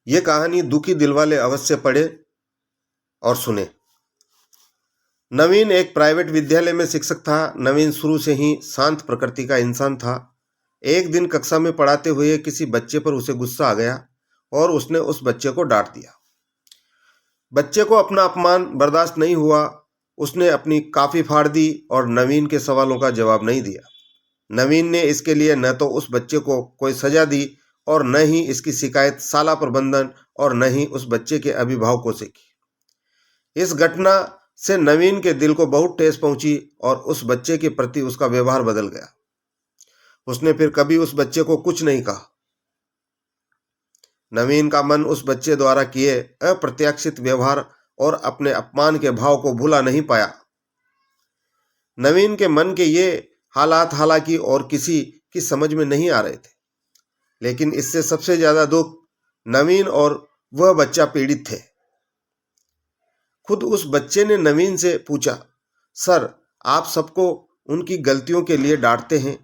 ये कहानी दुखी दिल वाले अवश्य पढ़े और सुने। नवीन एक प्राइवेट विद्यालय में शिक्षक था। नवीन शुरू से ही शांत प्रकृति का इंसान था। एक दिन कक्षा में पढ़ाते हुए किसी बच्चे पर उसे गुस्सा आ गया और उसने उस बच्चे को डांट दिया। बच्चे को अपना अपमान बर्दाश्त नहीं हुआ। उसने अपनी काफी फाड़ दी और नवीन के सवालों का जवाब नहीं दिया। नवीन ने इसके लिए न तो उस बच्चे को कोई सजा दी और न ही इसकी शिकायत शाला प्रबंधन और न ही उस बच्चे के अभिभावकों से की। इस घटना से नवीन के दिल को बहुत ठेस पहुंची और उस बच्चे के प्रति उसका व्यवहार बदल गया। उसने फिर कभी उस बच्चे को कुछ नहीं कहा। नवीन का मन उस बच्चे द्वारा किए अप्रत्याशित व्यवहार और अपने अपमान के भाव को भूला नहीं पाया। नवीन के मन के ये हालात हालांकि और किसी की समझ में नहीं आ रहे थे, लेकिन इससे सबसे ज्यादा दुख नवीन और वह बच्चा पीड़ित थे। खुद उस बच्चे ने नवीन से पूछा, सर, आप सबको उनकी गलतियों के लिए डांटते हैं,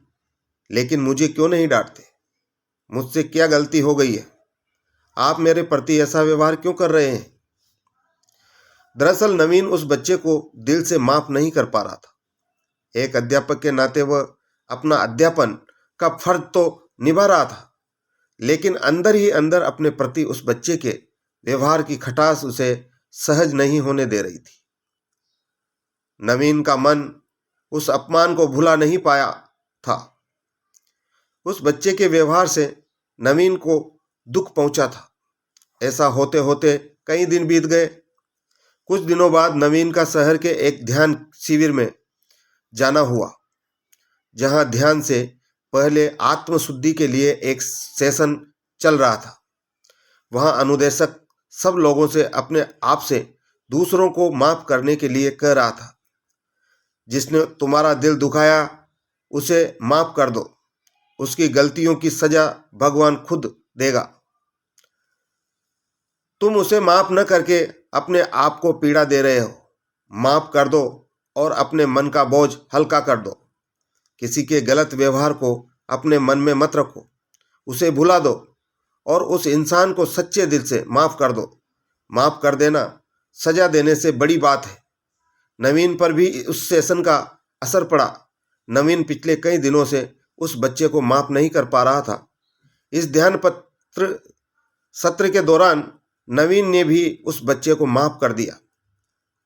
लेकिन मुझे क्यों नहीं डांटते? मुझसे क्या गलती हो गई है? आप मेरे प्रति ऐसा व्यवहार क्यों कर रहे हैं? दरअसल नवीन उस बच्चे को दिल से माफ नहीं कर पा रहा था। एक अध्यापक के नाते वह अपना अध्यापन का फर्ज तो निभा रहा था, लेकिन अंदर ही अंदर अपने प्रति उस बच्चे के व्यवहार की खटास उसे सहज नहीं होने दे रही थी। नवीन का मन उस अपमान को भुला नहीं पाया था। उस बच्चे के व्यवहार से नवीन को दुख पहुंचा था। ऐसा होते होते कई दिन बीत गए। कुछ दिनों बाद नवीन का शहर के एक ध्यान शिविर में जाना हुआ, जहां ध्यान से पहले आत्मशुद्धि के लिए एक सेशन चल रहा था। वहां अनुदेशक सब लोगों से अपने आप से दूसरों को माफ करने के लिए कह रहा था। जिसने तुम्हारा दिल दुखाया उसे माफ कर दो, उसकी गलतियों की सजा भगवान खुद देगा। तुम उसे माफ न करके अपने आप को पीड़ा दे रहे हो। माफ कर दो और अपने मन का बोझ हल्का कर दो। किसी के गलत व्यवहार को अपने मन में मत रखो, उसे भुला दो और उस इंसान को सच्चे दिल से माफ कर दो। माफ कर देना सजा देने से बड़ी बात है। नवीन पर भी उस सेशन का असर पड़ा। नवीन पिछले कई दिनों से उस बच्चे को माफ नहीं कर पा रहा था। इस ध्यान पत्र सत्र के दौरान नवीन ने भी उस बच्चे को माफ कर दिया।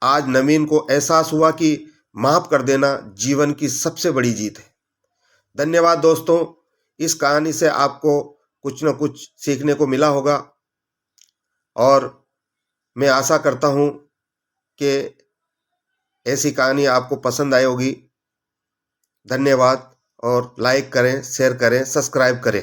आज नवीन को एहसास हुआ कि माफ कर देना जीवन की सबसे बड़ी जीत है। धन्यवाद दोस्तों। इस कहानी से आपको कुछ न कुछ सीखने को मिला होगा और मैं आशा करता हूं कि ऐसी कहानी आपको पसंद आई होगी। धन्यवाद और लाइक करें, शेयर करें, सब्सक्राइब करें।